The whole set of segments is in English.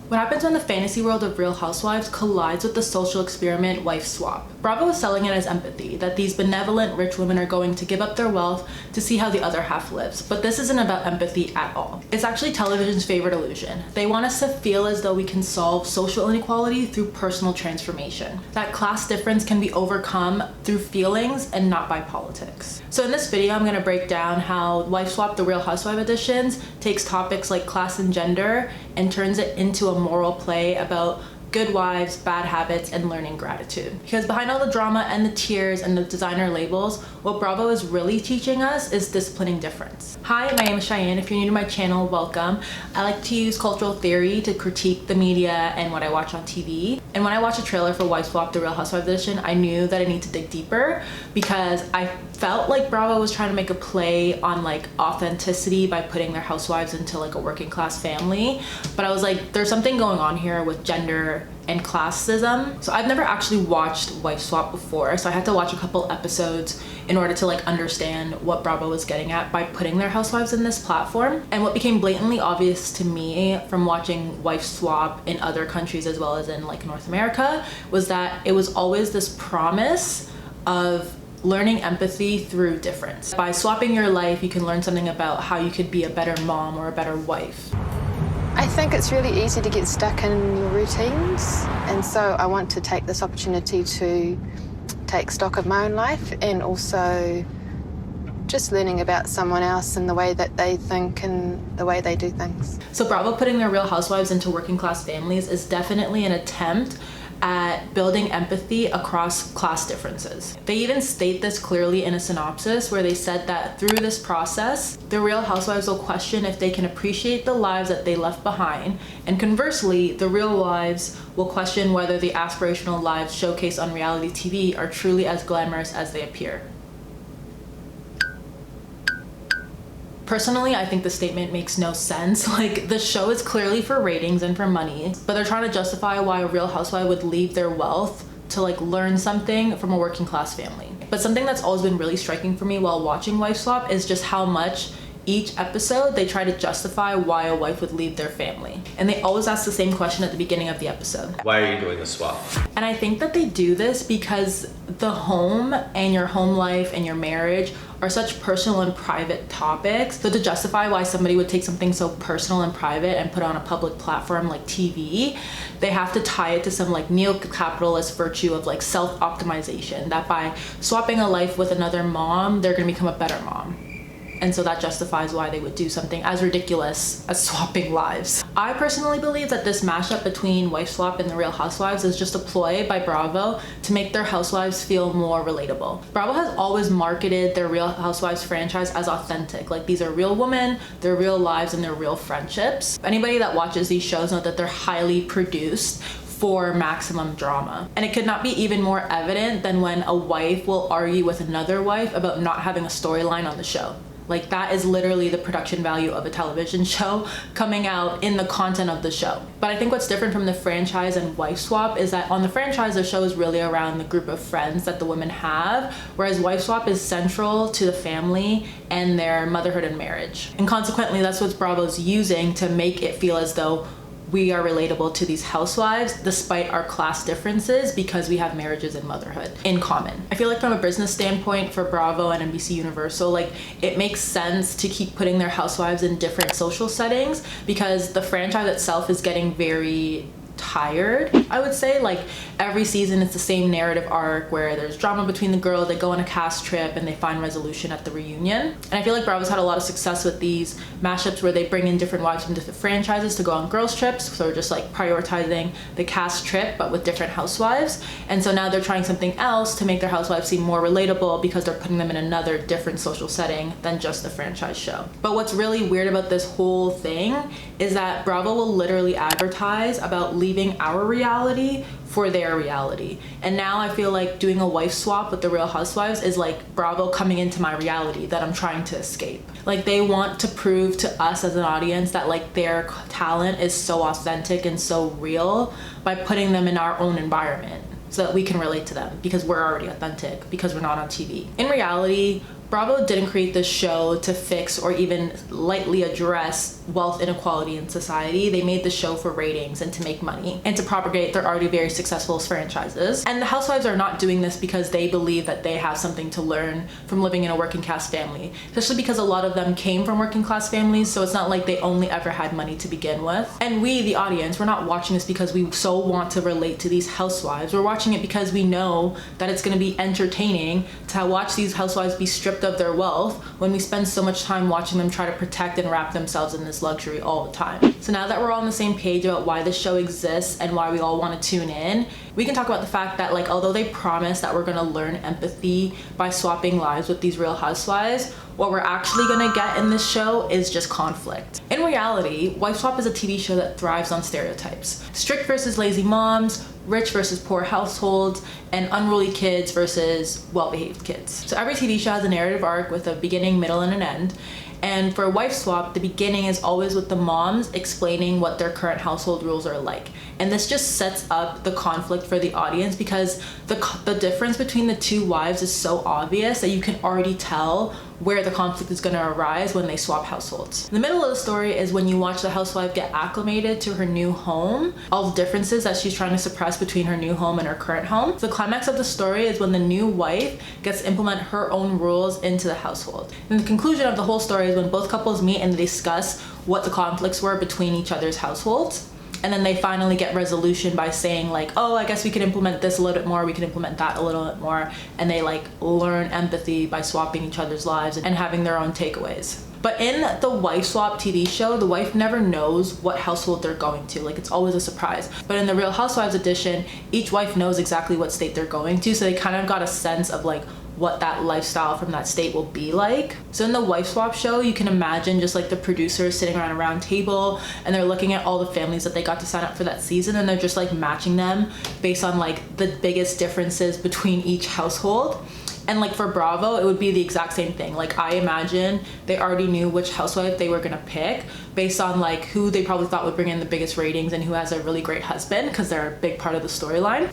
What happens when the fantasy world of Real Housewives collides with the social experiment wife swap? Bravo is selling it as empathy, that these benevolent rich women are going to give up their wealth to see how the other half lives. But this isn't about empathy at all. It's actually television's favorite illusion. They want us to feel as though we can solve social inequality through personal transformation. That class difference can be overcome through feelings and not by politics. So in this video, I'm going to break down how Wife Swap, the Real Housewives Editions, takes topics like class and gender and turns it into a moral play about good wives, bad habits, and learning gratitude. Because behind all the drama and the tears and the designer labels, what Bravo is really teaching us is disciplining difference. Hi, my name is Cheyenne. If you're new to my channel, welcome. I like to use cultural theory to critique the media and what I watch on TV. And when I watched a trailer for Wife Swap, the Real Housewives Edition, I knew that I need to dig deeper because I felt like Bravo was trying to make a play on like authenticity by putting their housewives into like a working class family. But I was like, there's something going on here with gender and classism. So I've never actually watched Wife Swap before, so I had to watch a couple episodes in order to like understand what Bravo was getting at by putting their housewives in this platform. And what became blatantly obvious to me from watching Wife Swap in other countries as well as in like North America was that it was always this promise of learning empathy through difference. By swapping your life, you can learn something about how you could be a better mom or a better wife. I think it's really easy to get stuck in your routines, and so I want to take this opportunity to take stock of my own life and also just learning about someone else and the way that they think and the way they do things. So Bravo putting their Real Housewives into working class families is definitely an attempt at building empathy across class differences. They even state this clearly in a synopsis where they said that through this process, the Real Housewives will question if they can appreciate the lives that they left behind, and conversely, the real wives will question whether the aspirational lives showcased on reality TV are truly as glamorous as they appear. Personally, I think the statement makes no sense. Like, the show is clearly for ratings and for money, but they're trying to justify why a Real Housewife would leave their wealth to like learn something from a working class family. But something that's always been really striking for me while watching Wife Swap is just how much each episode they try to justify why a wife would leave their family. And they always ask the same question at the beginning of the episode. Why are you doing the swap? And I think that they do this because the home and your home life and your marriage are such personal and private topics. So to justify why somebody would take something so personal and private and put it on a public platform like TV, they have to tie it to some like neo-capitalist virtue of like self-optimization, that by swapping a life with another mom, they're gonna become a better mom. And so that justifies why they would do something as ridiculous as swapping lives. I personally believe that this mashup between Wife Swap and the Real Housewives is just a ploy by Bravo to make their housewives feel more relatable. Bravo has always marketed their Real Housewives franchise as authentic. Like, these are real women, their real lives, and their real friendships. Anybody that watches these shows knows that they're highly produced for maximum drama. And it could not be even more evident than when a wife will argue with another wife about not having a storyline on the show. Like, that is literally the production value of a television show coming out in the content of the show. But I think what's different from the franchise and Wife Swap is that on the franchise, the show is really around the group of friends that the women have, whereas Wife Swap is central to the family and their motherhood and marriage. And consequently, that's what Bravo's using to make it feel as though we are relatable to these housewives despite our class differences because we have marriages and motherhood in common. I feel like from a business standpoint for Bravo and NBC Universal, like, it makes sense to keep putting their housewives in different social settings because the franchise itself is getting very tired, I would say. Like, every season it's the same narrative arc where there's drama between the girls, they go on a cast trip and they find resolution at the reunion. And I feel like Bravo's had a lot of success with these mashups where they bring in different wives from different franchises to go on girls trips, so just like prioritizing the cast trip but with different housewives. And so now they're trying something else to make their housewives seem more relatable because they're putting them in another different social setting than just the franchise show. But what's really weird about this whole thing is that Bravo will literally advertise about leaving our reality for their reality. And now I feel like doing a wife swap with the Real Housewives is like Bravo coming into my reality that I'm trying to escape. Like, they want to prove to us as an audience that like their talent is so authentic and so real by putting them in our own environment so that we can relate to them because we're already authentic, because we're not on TV. In reality, Bravo didn't create this show to fix or even lightly address wealth inequality in society. They made the show for ratings and to make money and to propagate their already very successful franchises. And the housewives are not doing this because they believe that they have something to learn from living in a working class family, especially because a lot of them came from working class families, so it's not like they only ever had money to begin with. And we, the audience, we're not watching this because we so want to relate to these housewives. We're watching it because we know that it's going to be entertaining to watch these housewives be stripped of their wealth when we spend so much time watching them try to protect and wrap themselves in this luxury all the time. So now that we're all on the same page about why this show exists and why we all want to tune in, we can talk about the fact that, like, although they promise that we're going to learn empathy by swapping lives with these Real Housewives, what we're actually gonna get in this show is just conflict. In reality, Wife Swap is a TV show that thrives on stereotypes. Strict versus lazy moms, rich versus poor households, and unruly kids versus well-behaved kids. So every TV show has a narrative arc with a beginning, middle, and an end. And for Wife Swap, the beginning is always with the moms explaining what their current household rules are like. And this just sets up the conflict for the audience because the difference between the two wives is so obvious that you can already tell where the conflict is going to arise when they swap households. The middle of the story is when you watch the housewife get acclimated to her new home, all the differences that she's trying to suppress between her new home and her current home. The climax of the story is when the new wife gets to implement her own rules into the household. And the conclusion of the whole story is when both couples meet and they discuss what the conflicts were between each other's households. And then they finally get resolution by saying, like, oh, I guess we can implement this a little bit more, we can implement that a little bit more. And they like learn empathy by swapping each other's lives and having their own takeaways. But in the Wife Swap TV show, the wife never knows what household they're going to. Like, it's always a surprise. But in the Real Housewives edition, each wife knows exactly what state they're going to. So they kind of got a sense of like what that lifestyle from that state will be like. So in the Wife Swap show, you can imagine just like the producers sitting around a round table and they're looking at all the families that they got to sign up for that season, and they're just like matching them based on like the biggest differences between each household. And like for Bravo, it would be the exact same thing. Like, I imagine they already knew which housewife they were gonna pick based on like who they probably thought would bring in the biggest ratings and who has a really great husband, because they're a big part of the storyline.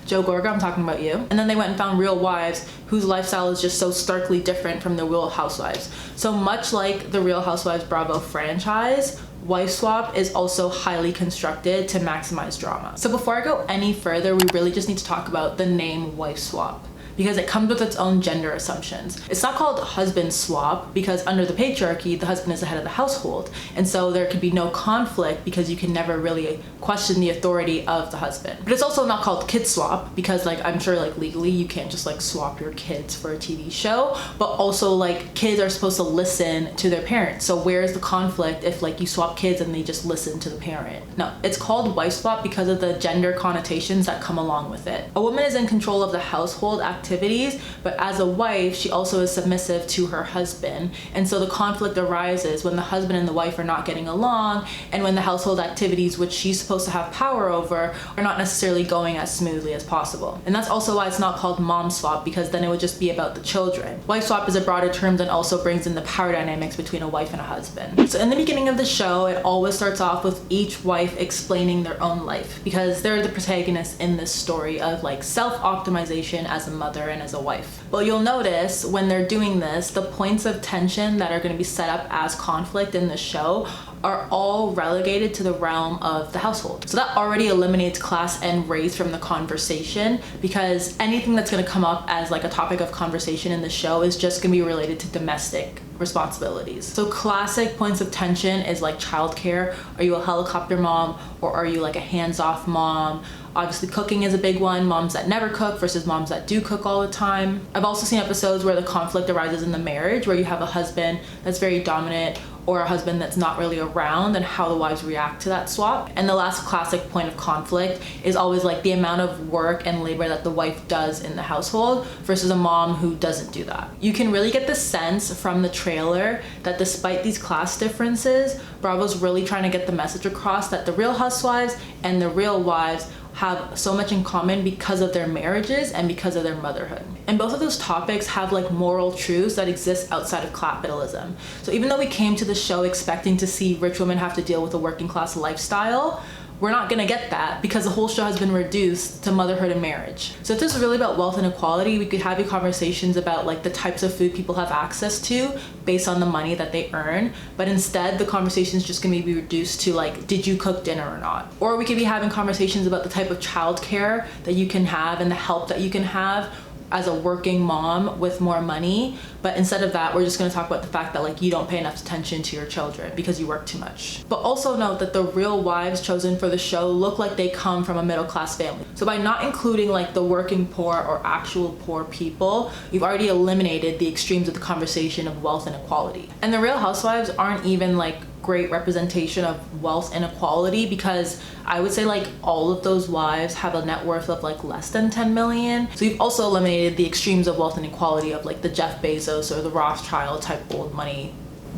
Joe Gorga, I'm talking about you. And then they went and found Real Wives whose lifestyle is just so starkly different from the Real Housewives. So much like the Real Housewives Bravo franchise, Wife Swap is also highly constructed to maximize drama. So before I go any further, we really just need to talk about the name Wife Swap, because it comes with its own gender assumptions. It's not called husband swap because under the patriarchy, the husband is the head of the household. And so there could be no conflict because you can never really question the authority of the husband. But it's also not called kid swap because, like, I'm sure like legally you can't just like swap your kids for a TV show, but also like kids are supposed to listen to their parents. So where's the conflict if like you swap kids and they just listen to the parent? No, it's called Wife Swap because of the gender connotations that come along with it. A woman is in control of the household activities, but as a wife, she also is submissive to her husband. And so the conflict arises when the husband and the wife are not getting along, and when the household activities which she's supposed to have power over are not necessarily going as smoothly as possible. And that's also why it's not called mom swap, because then it would just be about the children. Wife swap is a broader term that also brings in the power dynamics between a wife and a husband. So in the beginning of the show, it always starts off with each wife explaining their own life, because they're the protagonists in this story of like self-optimization as a mother and as a wife. Well, you'll notice when they're doing this, the points of tension that are going to be set up as conflict in the show are all relegated to the realm of the household. So that already eliminates class and race from the conversation, because anything that's going to come up as like a topic of conversation in the show is just going to be related to domestic responsibilities. So classic points of tension is like childcare. Are you a helicopter mom or are you like a hands-off mom? Obviously cooking is a big one. Moms that never cook versus moms that do cook all the time. I've also seen episodes where the conflict arises in the marriage, where you have a husband that's very dominant or a husband that's not really around, and how the wives react to that swap. And the last classic point of conflict is always like the amount of work and labor that the wife does in the household versus a mom who doesn't do that. You can really get the sense from the trailer that despite these class differences, Bravo's really trying to get the message across that the Real Housewives and the Real Wives have so much in common because of their marriages and because of their motherhood. And both of those topics have like moral truths that exist outside of capitalism. So even though we came to the show expecting to see rich women have to deal with a working class lifestyle, we're not gonna get that because the whole show has been reduced to motherhood and marriage. So if this is really about wealth inequality, we could have conversations about like the types of food people have access to based on the money that they earn, but instead the conversation is just gonna be reduced to like, did you cook dinner or not? Or we could be having conversations about the type of childcare that you can have and the help that you can have as a working mom with more money. But instead of that, we're just going to talk about the fact that like you don't pay enough attention to your children because you work too much. But also note that the real wives chosen for the show look like they come from a middle class family. So by not including like the working poor or actual poor people, you've already eliminated the extremes of the conversation of wealth inequality. And the Real Housewives aren't even like great representation of wealth inequality, because I would say like all of those wives have a net worth of like less than 10 million. So you've also eliminated the extremes of wealth inequality of like the Jeff Bezos or the Rothschild type old money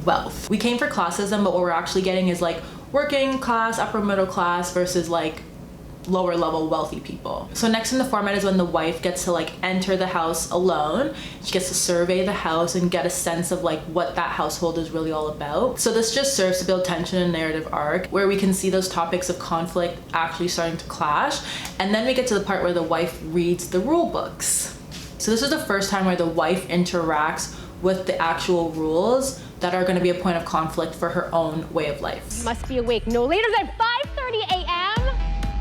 wealth. We came for classism, but what we're actually getting is like working class, upper middle class versus like lower level wealthy people. So next in the format is when the wife gets to like enter the house alone. She gets to survey the house and get a sense of like what that household is really all about. So this just serves to build tension and narrative arc where we can see those topics of conflict actually starting to clash. And then we get to the part where the wife reads the rule books. So this is the first time where the wife interacts with the actual rules that are going to be a point of conflict for her own way of life. Must be awake no later than 5:30 a.m.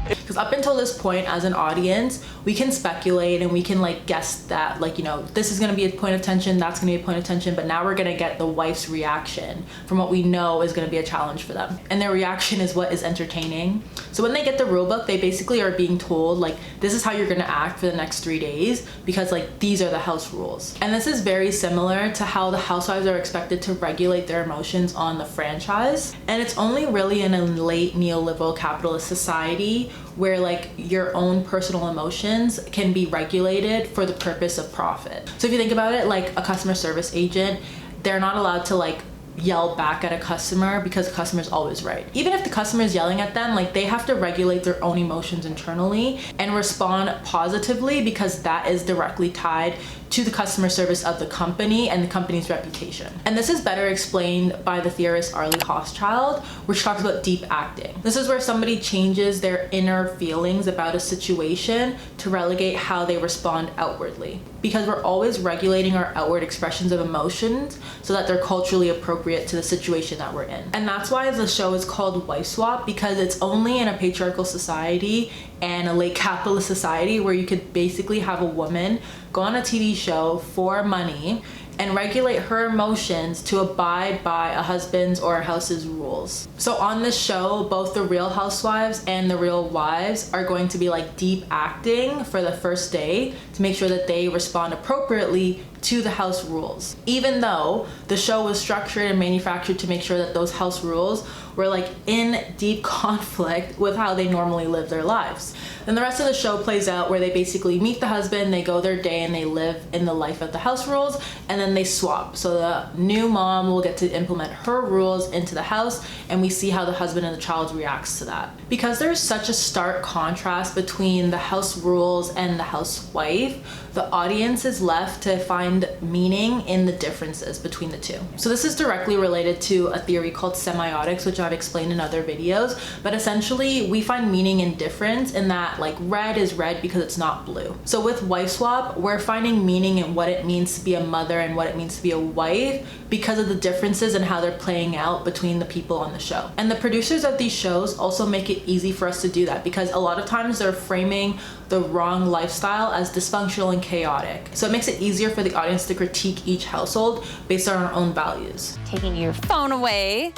Because up until this point as an audience, we can speculate and we can like guess that like, you know, this is going to be a point of tension, that's going to be a point of tension, but now we're going to get the wife's reaction from what we know is going to be a challenge for them. And their reaction is what is entertaining. So when they get the rule book, they basically are being told like, this is how you're going to act for the next 3 days because like these are the house rules. And this is very similar to how the housewives are expected to regulate their emotions on the franchise. And it's only really in a late neoliberal capitalist society where like your own personal emotions can be regulated for the purpose of profit. So if you think about it, like a customer service agent, they're not allowed to like yell back at a customer because the customer is always right. Even if the customer is yelling at them, like they have to regulate their own emotions internally and respond positively because that is directly tied to the customer service of the company and the company's reputation. And this is better explained by the theorist Arlie Hochschild, which talks about deep acting. This is where somebody changes their inner feelings about a situation to relegate how they respond outwardly. Because we're always regulating our outward expressions of emotions so that they're culturally appropriate to the situation that we're in. And that's why the show is called Wife Swap, because it's only in a patriarchal society and a late capitalist society where you could basically have a woman go on a TV show for money and regulate her emotions to abide by a husband's or a house's rules. So on this show, both the Real Housewives and the Real Wives are going to be like deep acting for the first day to make sure that they respond appropriately to the house rules, even though the show was structured and manufactured to make sure that those house rules were like in deep conflict with how they normally live their lives. Then the rest of the show plays out where they basically meet the husband, they go their day and they live in the life of the house rules, and then they swap. So the new mom will get to implement her rules into the house, and we see how the husband and the child reacts to that. Because there's such a stark contrast between the house rules and the housewife, the audience is left to find meaning in the differences between the two. So this is directly related to a theory called semiotics, which I've explained in other videos, but essentially we find meaning in difference in that like red is red because it's not blue. So with Wife Swap, we're finding meaning in what it means to be a mother and what it means to be a wife because of the differences in how they're playing out between the people on the show. And the producers of these shows also make it easy for us to do that because a lot of times they're framing the wrong lifestyle as dysfunctional and chaotic. So it makes it easier for the audience to critique each household based on our own values. Taking your phone away.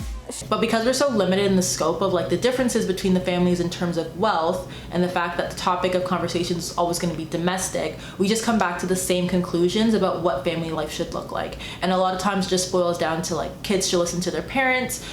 But because we're so limited in the scope of like the differences between the families in terms of wealth and the fact that the topic of conversation is always going to be domestic, we just come back to the same conclusions about what family life should look like. And a lot of times just boils down to like kids should listen to their parents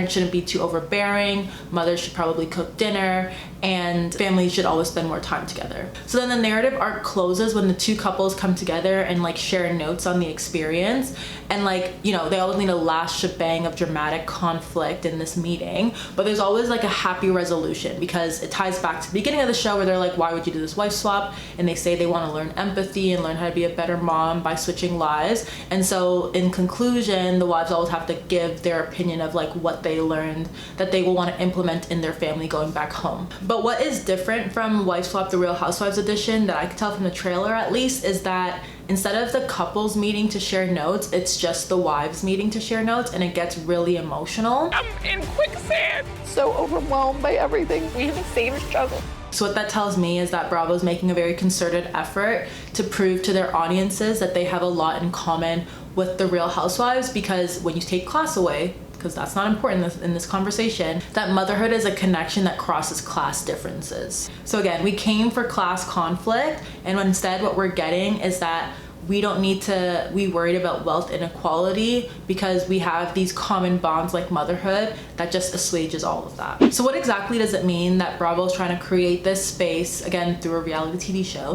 shouldn't be too overbearing, mothers should probably cook dinner, and families should always spend more time together. So then the narrative arc closes when the two couples come together and like share notes on the experience, and like, you know, they always need a last shebang of dramatic conflict in this meeting, but there's always like a happy resolution because it ties back to the beginning of the show where they're like, why would you do this wife swap? And they say they want to learn empathy and learn how to be a better mom by switching lives. And so in conclusion, the wives always have to give their opinion of like what they learned that they will want to implement in their family going back home. But what is different from Wife Swap, the Real Housewives Edition, that I could tell from the trailer at least, is that instead of the couples meeting to share notes, it's just the wives meeting to share notes, and it gets really emotional. I'm in quicksand. So overwhelmed by everything. We have the same struggle. So what that tells me is that Bravo's making a very concerted effort to prove to their audiences that they have a lot in common with the Real Housewives, because when you take class away, because that's not important in this conversation, that motherhood is a connection that crosses class differences. So again, we came for class conflict, and instead what we're getting is that we don't need to be worried about wealth inequality because we have these common bonds like motherhood that just assuages all of that. So what exactly does it mean that Bravo is trying to create this space, again through a reality TV show,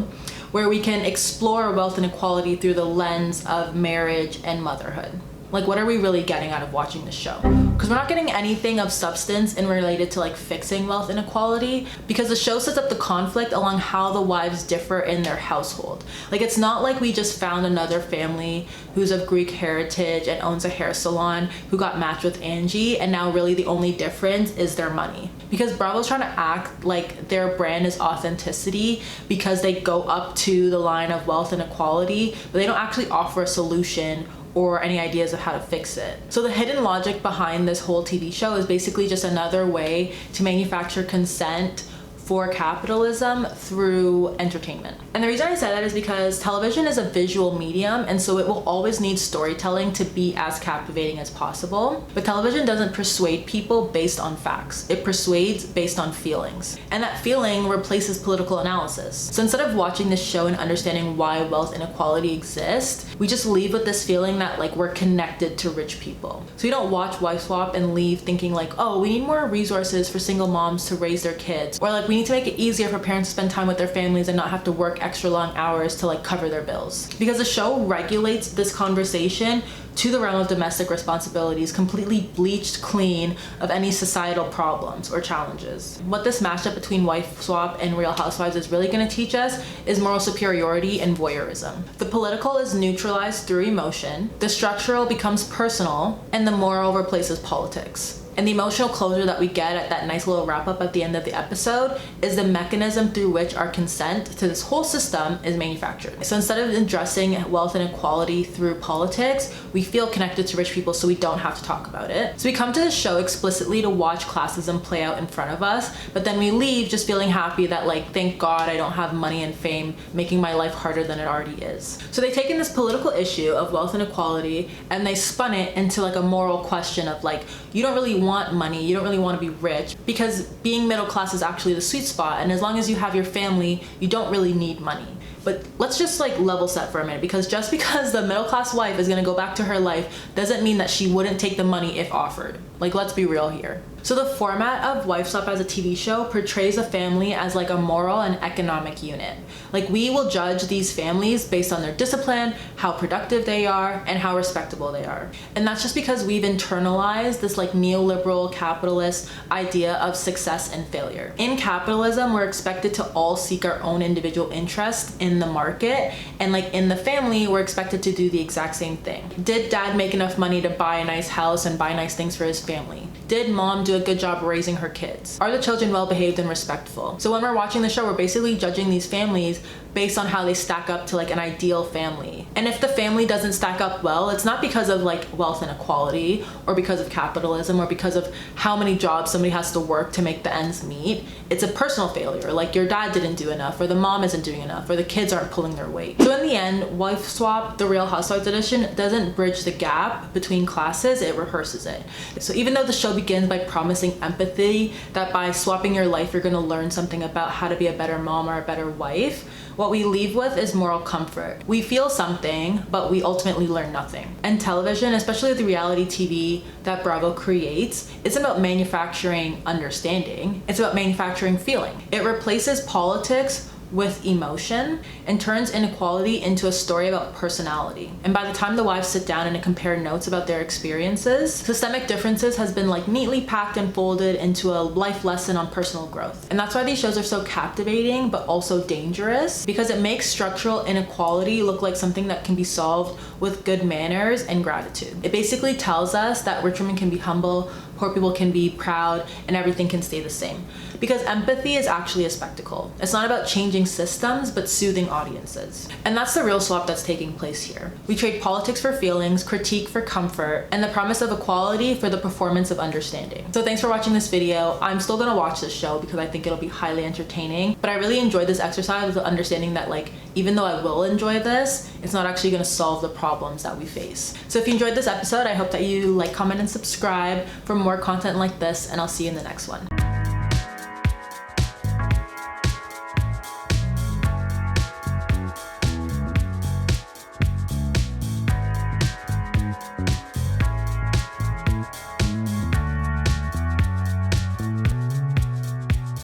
where we can explore wealth inequality through the lens of marriage and motherhood? Like, what are we really getting out of watching this show? Because we're not getting anything of substance in related to like fixing wealth inequality, because the show sets up the conflict along how the wives differ in their household. Like, it's not like we just found another family who's of Greek heritage and owns a hair salon who got matched with Angie, and now really the only difference is their money. Because Bravo's trying to act like their brand is authenticity because they go up to the line of wealth inequality, but they don't actually offer a solution or any ideas of how to fix it. So the hidden logic behind this whole TV show is basically just another way to manufacture consent for capitalism through entertainment. And the reason I say that is because television is a visual medium, and so it will always need storytelling to be as captivating as possible. But television doesn't persuade people based on facts. It persuades based on feelings. And that feeling replaces political analysis. So instead of watching this show and understanding why wealth inequality exists, we just leave with this feeling that like we're connected to rich people. So you don't watch Wife Swap and leave thinking like, oh, we need more resources for single moms to raise their kids, or like we need to make it easier for parents to spend time with their families and not have to work extra long hours to like cover their bills. Because the show regulates this conversation to the realm of domestic responsibilities, completely bleached clean of any societal problems or challenges. What this mashup between Wife Swap and Real Housewives is really going to teach us is moral superiority and voyeurism. The political is neutralized through emotion, the structural becomes personal, and the moral replaces politics. And the emotional closure that we get at that nice little wrap up at the end of the episode is the mechanism through which our consent to this whole system is manufactured. So instead of addressing wealth inequality through politics, we feel connected to rich people so we don't have to talk about it. So we come to the show explicitly to watch classism play out in front of us, but then we leave just feeling happy that like, thank God I don't have money and fame making my life harder than it already is. So they've taken this political issue of wealth inequality and they spun it into like a moral question of like, you don't really want money, you don't really want to be rich, because being middle class is actually the sweet spot, and as long as you have your family, you don't really need money. But let's just like level set for a minute, because just because the middle class wife is going to go back to her life doesn't mean that she wouldn't take the money if offered. Like, let's be real here. So the format of Wife Swap as a TV show portrays a family as like a moral and economic unit. Like, we will judge these families based on their discipline, how productive they are, and how respectable they are. And that's just because we've internalized this like neoliberal capitalist idea of success and failure. In capitalism, we're expected to all seek our own individual interest in the market, and like in the family, we're expected to do the exact same thing. Did dad make enough money to buy a nice house and buy nice things for his family? Did mom do a good job raising her kids? Are the children well behaved and respectful? So when we're watching the show, we're basically judging these families based on how they stack up to like an ideal family. And if the family doesn't stack up well, it's not because of like wealth inequality or because of capitalism or because of how many jobs somebody has to work to make the ends meet. It's a personal failure, like your dad didn't do enough, or the mom isn't doing enough, or the kids aren't pulling their weight. So in the end, Wife Swap, the Real Housewives Edition, doesn't bridge the gap between classes, it rehearses it. So even though the show begins by promising empathy, that by swapping your life you're going to learn something about how to be a better mom or a better wife, what we leave with is moral comfort. We feel something, but we ultimately learn nothing. And television, especially the reality TV that Bravo creates, isn't about manufacturing understanding, it's about manufacturing feeling. It replaces politics with emotion and turns inequality into a story about personality. And by the time the wives sit down and compare notes about their experiences, systemic differences has been like neatly packed and folded into a life lesson on personal growth. And that's why these shows are so captivating but also dangerous, because it makes structural inequality look like something that can be solved with good manners and gratitude. It basically tells us that rich women can be humble, poor people can be proud, and everything can stay the same. Because empathy is actually a spectacle. It's not about changing systems, but soothing audiences. And that's the real swap that's taking place here. We trade politics for feelings, critique for comfort, and the promise of equality for the performance of understanding. So thanks for watching this video. I'm still gonna watch this show because I think it'll be highly entertaining, but I really enjoyed this exercise with the understanding that like, even though I will enjoy this, it's not actually gonna solve the problems that we face. So if you enjoyed this episode, I hope that you like, comment, and subscribe for more content like this, and I'll see you in the next one.